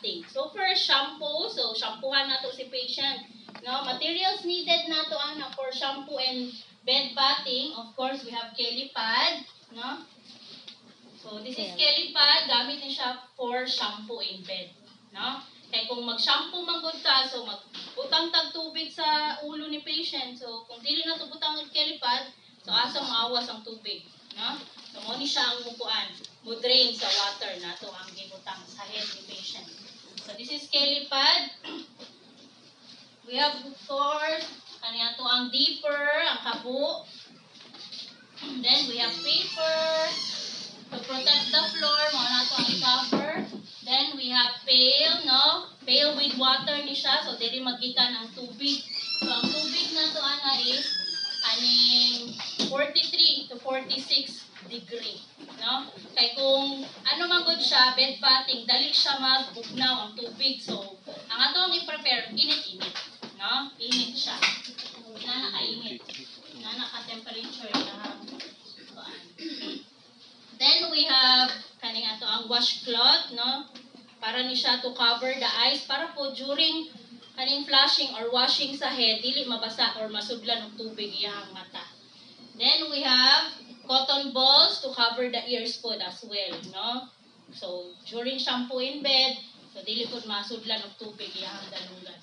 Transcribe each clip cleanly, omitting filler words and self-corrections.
bathing. So first, shampoo. So shampoohan na to si patient. No, materials needed na to for shampoo and bed bathing. Of course, we have Kelly pad. No? So this is Kelly pad. Gamit niya siya for shampoo in bed. No? Kaya kung mag-shampoo man gud ka, so magbutang tag tubig sa ulo ni patient. So kung dili na to butang og Kelly pad, so asa maawas ang tubig. No? So mo ni siya ang mukuan. Mo drain sa water na to ang gibutang sa head ni patient. So this is Kelly pad. We have, of course, kanya to ang dipper, ang habo. Then we have paper to protect the floor, mo na to ang i-cover. Then we have pail, no? Pail with water ni siya, so dili magikan ang tubig. So ang tubig na to ana is aning 43 to 46 degree, no? Kay kung ano man gud siya, bed bathing, dali siya magbugnaw ang tubig. So ang atong i-prepare init-init, no? Init siya. Naka-init. Naka-temperature na. Then we have kaning ato ang washcloth, no? Para ni siya to cover the eyes para po during kaning flushing or washing sa head dili mabasa or masudlan og tubig iyang mata. Then we have cotton balls to cover the ears po as well, no? So during shampoo in bed, so dili pud masudlan og tubig iyang dalungan.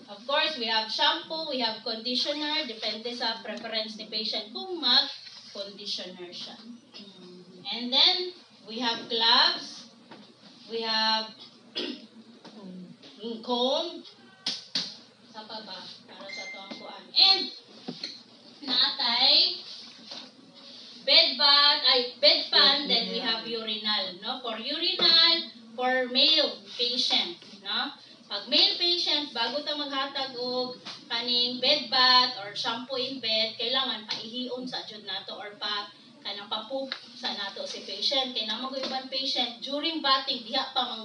Of course, we have shampoo, we have conditioner, depende sa preference ni patient kung mag-conditioner siya. And then, we have gloves, we have comb, sa pa ba? Para sa ito ang kuan. And, naatay, bedpan, then we have urinal, no? For urinal, for male patient, no? Pag male patient, bago ta maghatag og kaning bed bath or shampoo in bed, kailangan paihion sa jud nato or kanang papoop sa nato si patient. Kay namo ibang patient during bathing diha pa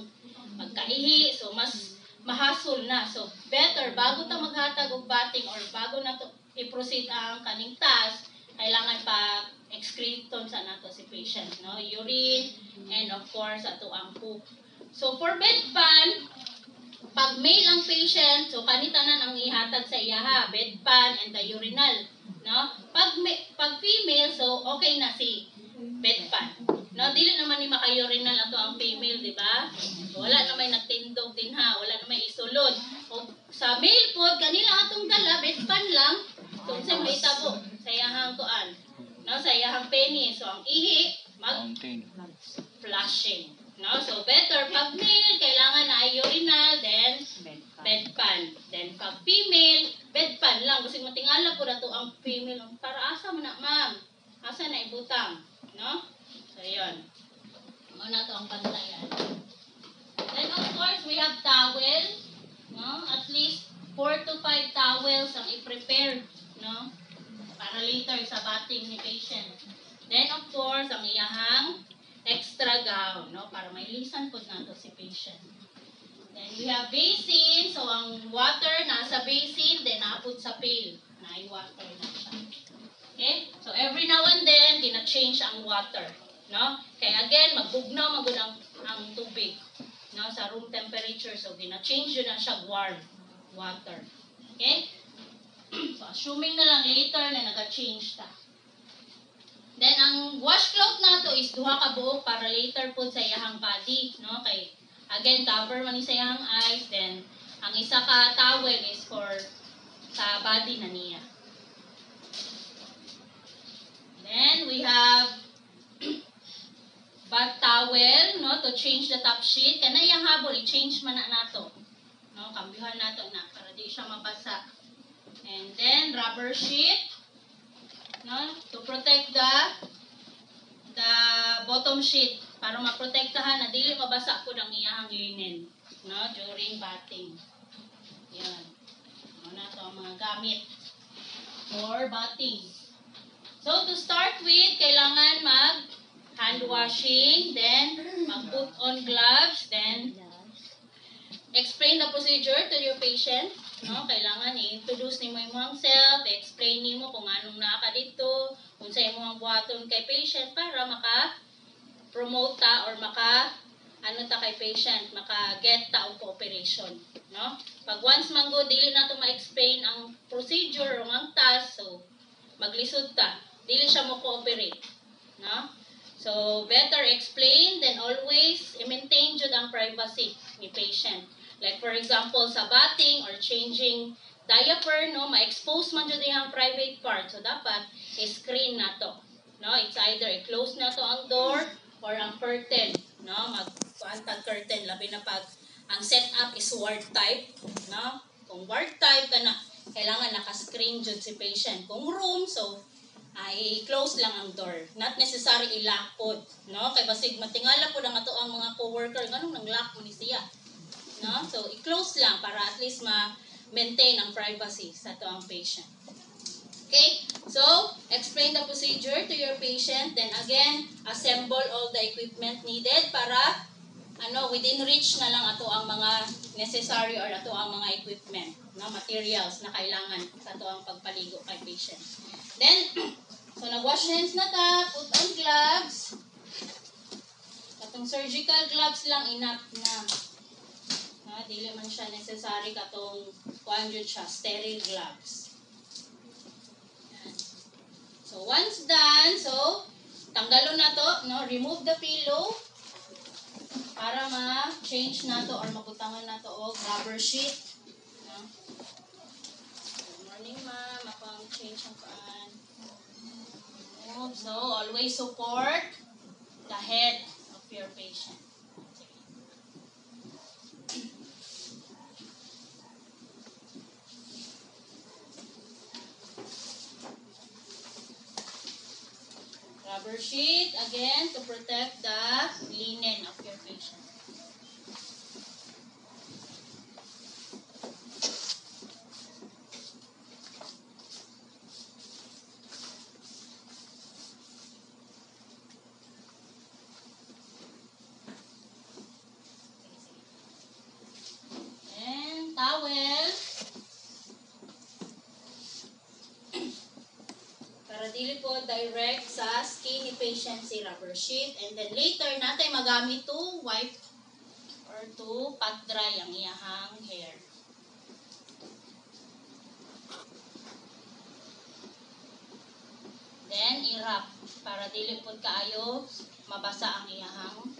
magkaihi, so mas mahasol na. So better bago ta maghatag og bathing or bago nato i-proceed ang kaning task, kailangan pa excreton sa nato si patient, no? Urine and of course ato ang poop. So for bed pan, pag male ang patient, so kanitanan ang ihatag sa iyaha, bedpan and the urinal, no? Pag female, so okay na si bedpan. No, dili naman ni maka-urinal ato ang female, di ba? So, wala na may nagtindog din ha, wala na may isulod. O sa male pod kanila atong dala bedpan lang. So sa may tabo sa iyahang kuan, no? Sa iyahang penny. So ang ihi flushing. No? So, better pag male, kailangan na ay urinal, then bedpan. Then, pag female, bedpan lang. Kasi matingala po na to ang female. Para asa mo na, ma'am? Asa na ibutang? No? So, yun. Muna to ang pantayan. Then, of course, we have towel. No? At least 4 to 5 towels ang i-prepare. No? Para later sa bathing ni patient. Then, of course, ang iyahang extra gown, no? Para may lisan po nato si patient. Then we have basin. So, ang water nasa basin, then naapot sa pail. Na-water na siya. Okay? So, every now and then, gina-change ang water. No? Kaya again, magbugnaw magud ang tubig. No? Sa room temperature. So, gina-change yun na siya warm water. Okay? So, assuming na lang later na nag-change ta. Then, ang washcloth na to is duha ka buok para later po sa iyahang body. No? Kay, again, cover man sa iyahang eyes. Then, ang isa ka towel is for sa body na niya. Then, we have bath towel, no? To change the top sheet. Kana iyang habol, i-change man na nato. No? Kambyuhan nato na para di siya mabasa. And then, rubber sheet. No? To protect the bottom sheet para maprotektahan na dili mabasa po ng iyahang linen, no? During bathing. Yan. Ano to ang mga gamit for bathing. So to start with, kailangan mag hand washing, then mag-put on gloves, then explain the procedure to your patient. No, kailangan i-introduce nimo imong self, explain nimo kung anong naa ka dito, kung sa imong buhaton kay patient para maka-promote ta or maka ano ta kay patient maka-get ta og cooperation, no? Pag once man go dili na to ma-explain ang procedure o ang task, so maglisod ta. Dili siya mo cooperate, no? So better explain then always i-maintain jud ang privacy ni patient. Like for example sa bathing or changing diaper, no, ma-expose man jud ang private part. So dapat i-screen na to, no? It's either i-close na to ang door or ang curtain, no? Mag-kuantag curtain labi na pag ang setup is ward type, no? Kung ward type ka na, kailangan naka-screen jud si patient. Kung room, so ay close lang ang door. Not necessary i-lock pod, no? Kay basig matingala pod ang ato ang mga coworker nganong nang lock mo ni siya, no? So i-close lang para at least ma-maintain ang privacy sa ato ang patient. Okay? So, explain the procedure to your patient. Then again, assemble all the equipment needed para within reach na lang ato ang mga necessary or ato ang mga equipment, no, materials na kailangan sa ato ang pagpaligo kay patient. Then, so nag-wash hands na ta, put on gloves. Katong surgical gloves lang enough na. Dili man siya necessary katong kuan jud siya, sterile gloves. So once done, so tanggalon na to, no, remove the pillow para ma-change na to or mabutangan na to og rubber sheet. No? Good morning, ma'am. Ako ang change ang paan. So always support the head of your patient. Rubber sheet, again, to protect the linen of your patient. And towel. Para dili po direct sa skin ni patient si rubber sheet. And then later, natin magamit to wipe or to pat dry ang iyahang hair. Then, i-wrap para dili po kaayo mabasa ang iyahang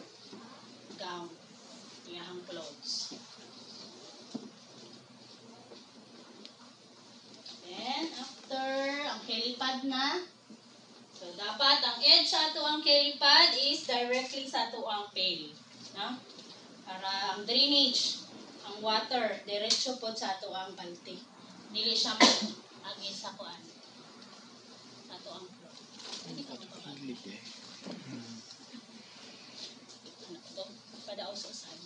gown, iyahang clothes. Then, after ang helipad na, so dapat ang edge sa ato ang helipad is directly sa ato ang pail, no? Para ang drainage, ang water, diretso po sa ato ang balde. Dili siya mag-agi sa kuan. Sa ato ang floor. Hindi ka magpapagod. Ano ito? Padaos-usan.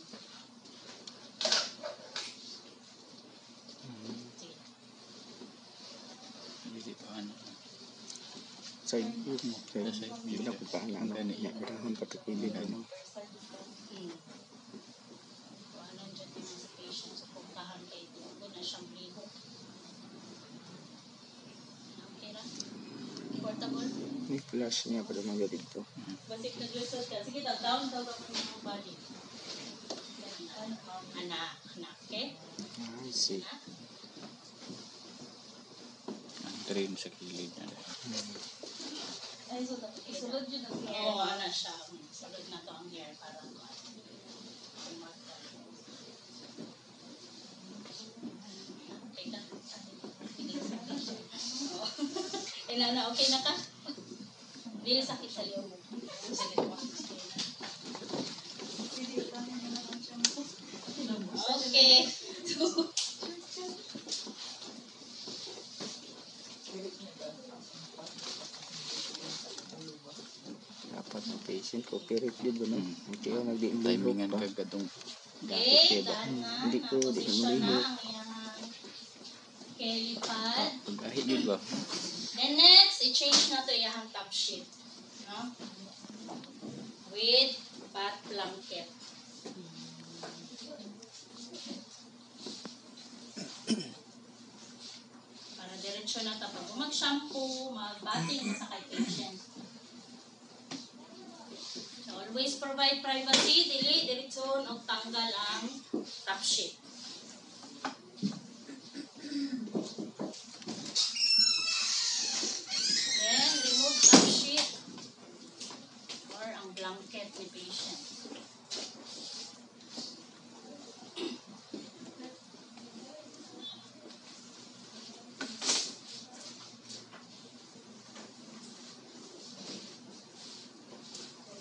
Side view mo. Hindi na ko pa ang kailangan patikilin. Kuanan dyan yung mga patient sa puntahan kay Tugo na siyang liho. Okay ra? Portable? May flash niya para mga dito. Basik naglusot ka. Sige, down daw ka ng mga body. Anak, okay? I see. Ang drain sa kilid niya. Ay, isulod yun ang hair. Oo, ano siya. Isulod na to ang hair para okay na. Eh, na, okay na ka? Hindi na sakit sa liyo mo. Sige, okay. Dapat ang patient ko operate yun ba no? Kaya nagdi-imlog Timingan pa. ka gatong Okay, Diba? dahil na. Hindi ko di Naposisyon na imlog. ang iyang helipad. pag-ahit yun ba? Then next, i-change na to iyang top sheet. No? With bath blanket. Para diretso na ito. Pag mag-shampoo, mag-bathing sa kay patient. So Always provide privacy, dili diretson og tanggal ang top sheet. Then remove top sheet or ang blanket ni patient.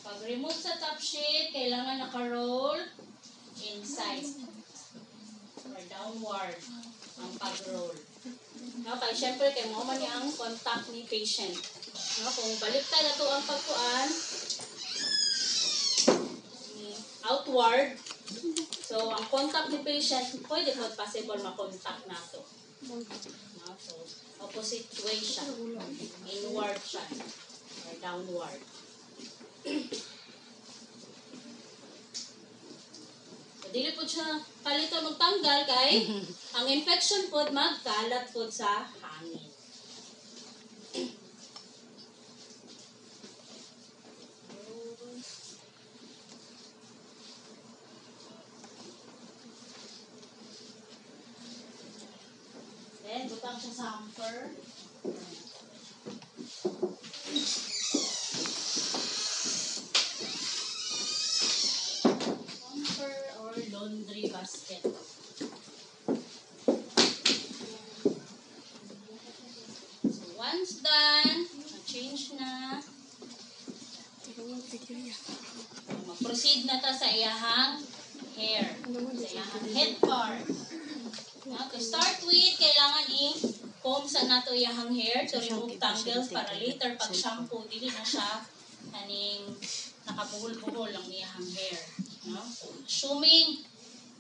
Pag-remove sa top sheet, kailangan naka-roll inside or downward ang pag-roll. No, kaya syempre, kay mo man ang contact ni patient. No, kung baliktad na to ang pagkuan, outward, so ang contact ni patient, pwede po possible ma-contact na to. No, so, opposite way siya. Inward siya or downward. So, dili po siya paliton og tanggal kay ang infection po magkalat po sa hangin. Then, butang siya sa hamper. Or laundry basket. So once done, na-change na. Mag-proceed na ta sa iyahang hair. Sa iyahang head part. Now, to start with, kailangan i-comb sa nato iyahang hair to remove tangles para later pag shampoo, dili na siya kaning nakabuhol-buhol ang iyahang hair. No? So, assuming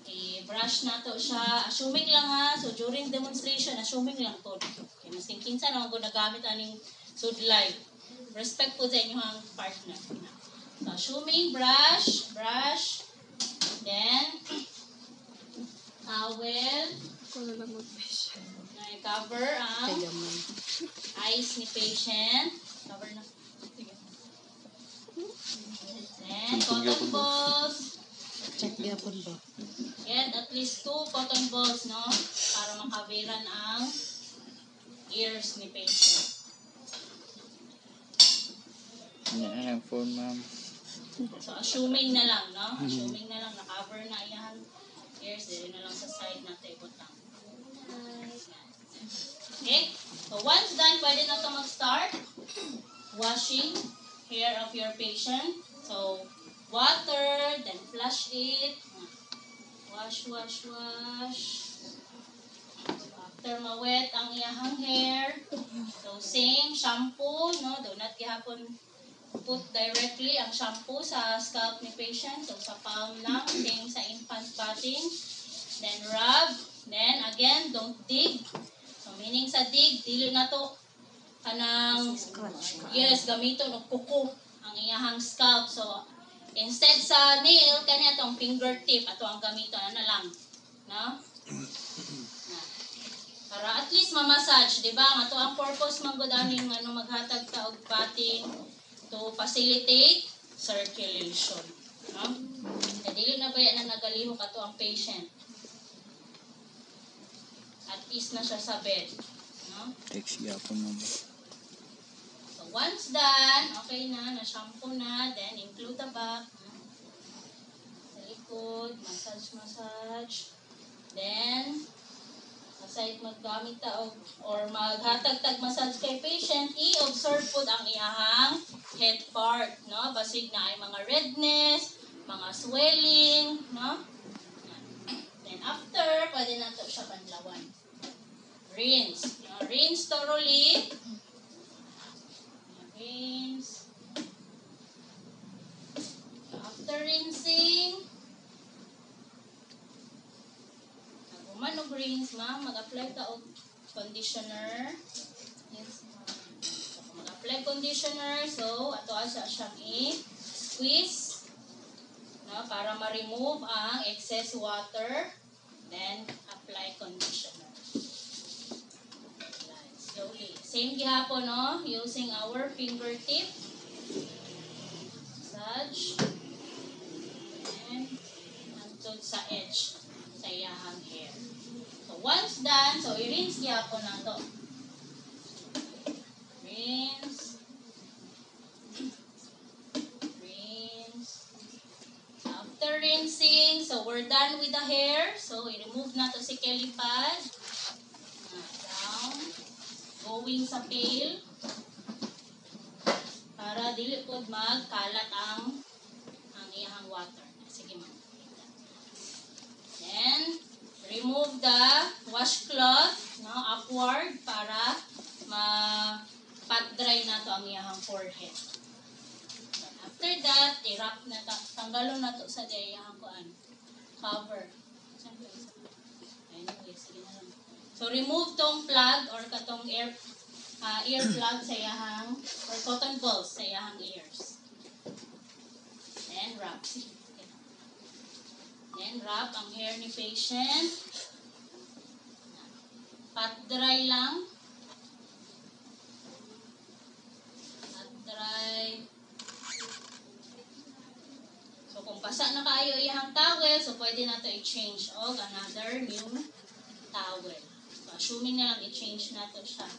i-brush na to siya. Assuming lang ha. So, during demonstration, assuming lang to. Okay, mas kinsa naman kung nagamit aning sudlay. Respect po sa inyong partner. So, assuming brush, then towel, na i-cover ang eyes ni patient. Cover na. Then, cotton balls. Check gyapon ba? Get at least 2 cotton balls, no? Para makaviran ang ears ni patient. Yan ang phone, ma'am. So, assuming na lang, no? Assuming na lang, na-cover na yan ears, dili na lang sa side natin ibutang. Okay? So, once done, pwede na ito mag-start washing hair of your patient. So, water, then flush it. Wash. So, after mawet ang iyahang hair, so same shampoo, no? Do not gihapon put directly ang shampoo sa scalp ni patient. So, sa palm lang, same sa infant bathing. Then rub. Then, again, don't dig. So, meaning sa dig, dili na to kanang, yes, gamiton og kuko ang iyahang scalp. So, instead sa nail, kanya itong fingertip, ato ang gamiton na lang. No? Para at least ma-massage, di ba? Ato ang purpose man gud aning maghatag ka og bathing to facilitate circulation. No? Kaya dili na ba yan na nagalihok ato ang patient? At least na siya sa bed. No? Text gyapon, ma'am. So once done, okay na shampoo na, then include the back. Sa likod, massage. Then, aside maggamit ta or maghatag-tag massage kay patient, i-observe po ang iyahang head part, no? Basig na ay mga redness, mga swelling, no? Then after, pwede na ito siya banlawan. Rinse. Rinse thoroughly. Rinse. After rinsing, naguman og rinse, ma'am, mag-apply ka og conditioner. Yes. So, mag-apply conditioner, so ato asa siyang i-squeeze, no, para ma-remove ang excess water. Then, apply conditioner. Slowly. Same gihapon, no? Using our fingertip. Massage. then hangtod sa edge sa iyahang hair. So once done, so i-rinse gyapon na to. Rinse. Rinse. After rinsing, so we're done with the hair. So i-remove na to si Kelly pad. Down. Going sa pail. Para dili pod magkalat ang iyang water. Sige ma'am. Then remove the washcloth, no, upward para pat dry na to ang iyang forehead. Then after that, i-wrap na ta. Tanggalon na to sa iyang cover. Anyway, sige na lang. So remove tong plug or katong ear plug sa iyang or cotton balls sa iyang ears. Then wrap. Then wrap ang hair ni patient. Pat dry lang. Pat dry. So kung basa na kayo iyang towel, so pwede na to i-change og another new towel. So assuming na lang i-change na to siya.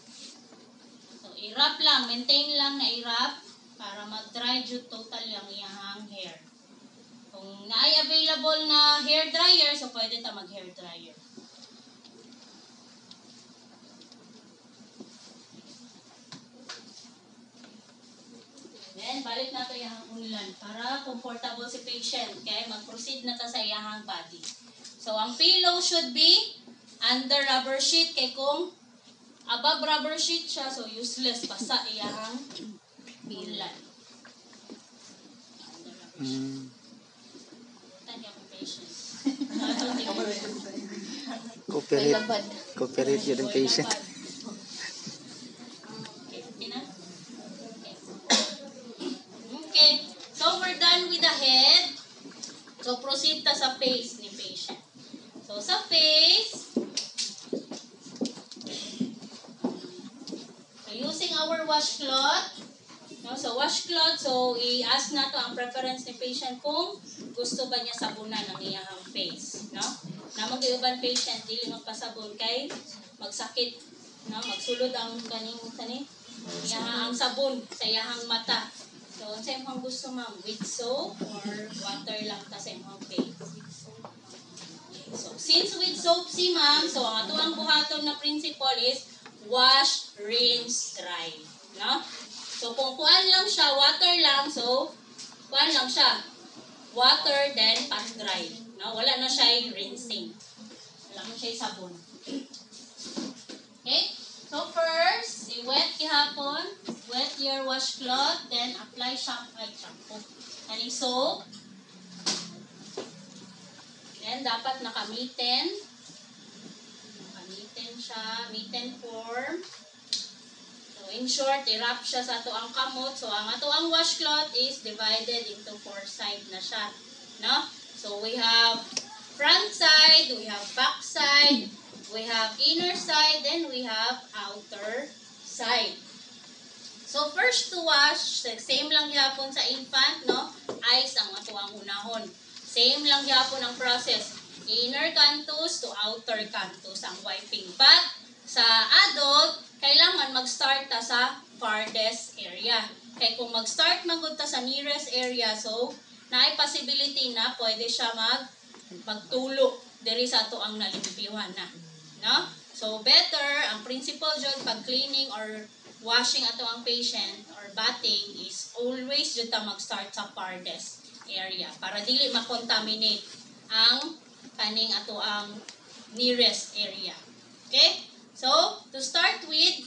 So i-wrap lang, maintain lang na i-wrap para mag-dry jud total yung iyang hair. Kung naay available na hair dryer, so pwede ta mag-hair dryer. Then, balik na to iyang ulan para comfortable si patient. Kaya mag-proceed na ta sa iyang body. So, ang pillow should be under rubber sheet. Kaya kung above rubber sheet siya, so useless pa sa iyang ulan. Under rubber sheet. Tanya akong patient. Cooperate yun ang patient. Okay. So, we're done with the head. So, proceed ta sa face ni patient. So, sa face, so using our washcloth, no? So, washcloth, so i-ask na to ang preference ni patient kung gusto ba niya sabunan ang iyang face, no? Na mag-iuban patient, dili magpasabon kay magsakit, no? Magsulod ang kaning ang sabon sa iyang mata. So, sa imong gusto ma'am, with soap or water lang ta sa imong face. So, since with soap si ma'am, so ang ato ang buhaton na principle is wash, rinse, dry, no? So, kung kuan lang siya, water lang, so kuan lang siya. Water, then pat dry. No? Wala na siya rinsing. Wala mo siya sabon. Okay? So first, i-wet kihapon. Wet your washcloth, then apply shampoo. Kaning soap. Then dapat nakamitten. Nakamitten siya. Mitten form. So in short, i-wrap siya sa ato ang kamot. So ang ato ang washcloth is divided into 4 sides na siya. No? So we have front side, we have back side, we have inner side, then we have outer side. So first to wash, same lang yapon sa infant, no? Eyes ang ato ang unahon. Same lang yapon ang process. Inner canthus to outer canthus ang wiping. But sa adult, kailangan mag-start ta sa farthest area. Kaya kung mag-start magud ta sa nearest area, so naay possibility na pwede siya magtulo diri sa ato ang nalimpyuhan na, no? So better ang principle jud pag cleaning or washing ato ang patient or bathing is always jud ta mag-start sa farthest area para dili ma-contaminate ang kaning ato ang nearest area. Okay? So to start with,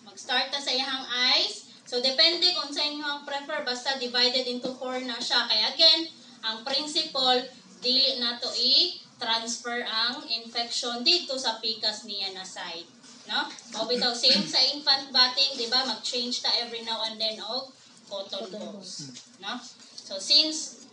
mag-start ta sa iyang eyes. So, depende kung sa inyo prefer, basta divided into 4 na siya. Kaya again, ang principle, dili na to i-transfer ang infection dito sa pikas niya na side. No? O bitaw, same sa infant bathing, di ba? Mag-change ta every now and then og cotton balls. No? So, since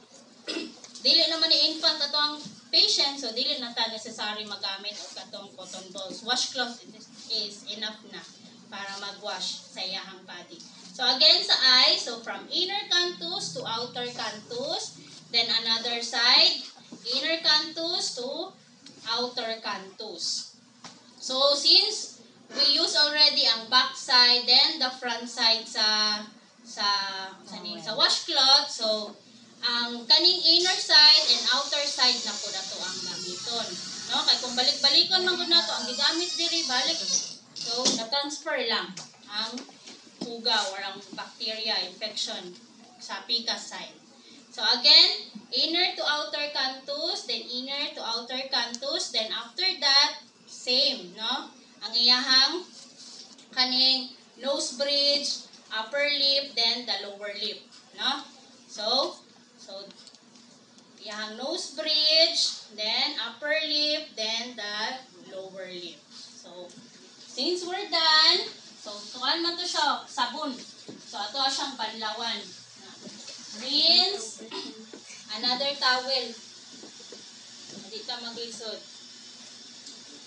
dili naman ni infant ato ang patient, so dili na ta necessary magamit og katong cotton balls. Washcloth is enough na para mag-wash sa iyahang body. So again sa eyes, so from inner canthus to outer canthus, then another side, inner canthus to outer canthus. So since we use already ang back side, then the front side sa washcloth, so ang kaning inner side and outer side na po nato ang gamiton. No, kay kung balik-balikon man gud nato ang gigamit diri balik. So na-transfer lang ang ugaw or ang bacteria infection sa PICAS side. So again, inner to outer canthus, then inner to outer canthus, then after that same, no? Ang iyahang kaning nose bridge, upper lip, then the lower lip, no? So iyahang nose bridge, then upper lip, then the lower lip. So since we're done, so tuan man to siya sabon. So ato siyang banlawan. Rinse, another towel. Hindi ta maglisod.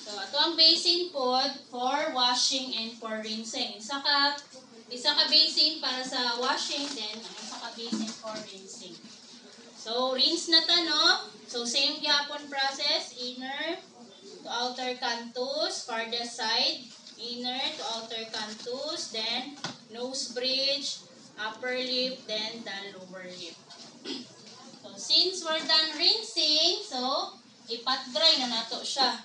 So ato ang basin pod for washing and for rinsing. Isa ka basin para sa washing, then isa ka basin for rinsing. So rinse na ta, no? So same gyapon process, inner to outer canthus, farthest side, inner to outer canthus, then nose bridge, upper lip, then the lower lip. So since we're done rinsing, so ipat dry na nato siya.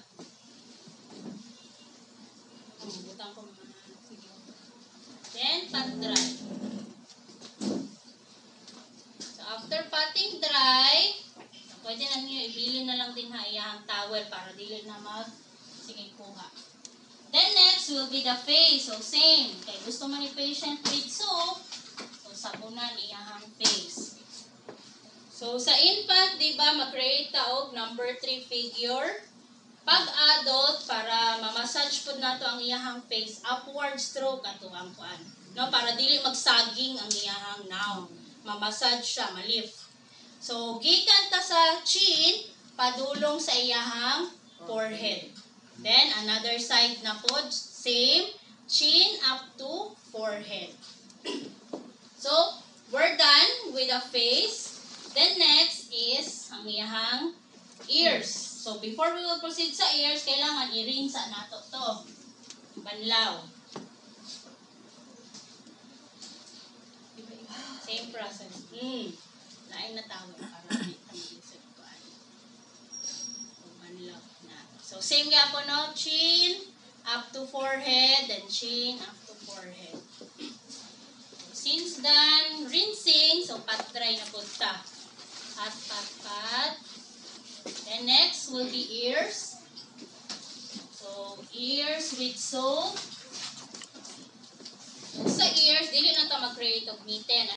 Butang ko muna. Then pat dry. So after patting dry, so pwede na niyo ibili na lang din iyahang towel para dili na sige kuha. Then next will be the face. So same. Kay gusto man ni patient with soap, so sabunan iyahang face. So sa infant, di ba, mag-create ta og number 3 figure. Pag adult, para ma-massage po nato ang iyahang face, upward stroke ato ang kuan. No, para dili magsaging ang iyahang noun. Ma-massage siya, ma-lift. So gikan ta sa chin, padulong sa iyahang forehead. Then another side na po, same, chin up to forehead. So we're done with the face. Then next is ang iyahang ears. So before we will proceed sa ears, kailangan i-rinse nato to. Banlaw. Same process. Lain na tawag para i-lisod ko. So banlaw na. So same nga po, no? Chin up to forehead, then chin up to forehead. So, since done rinsing, so pat dry na po ta. Pat. Then next will be ears. So, ears with soap. Sa ears, dili na ta mag-create og mitten.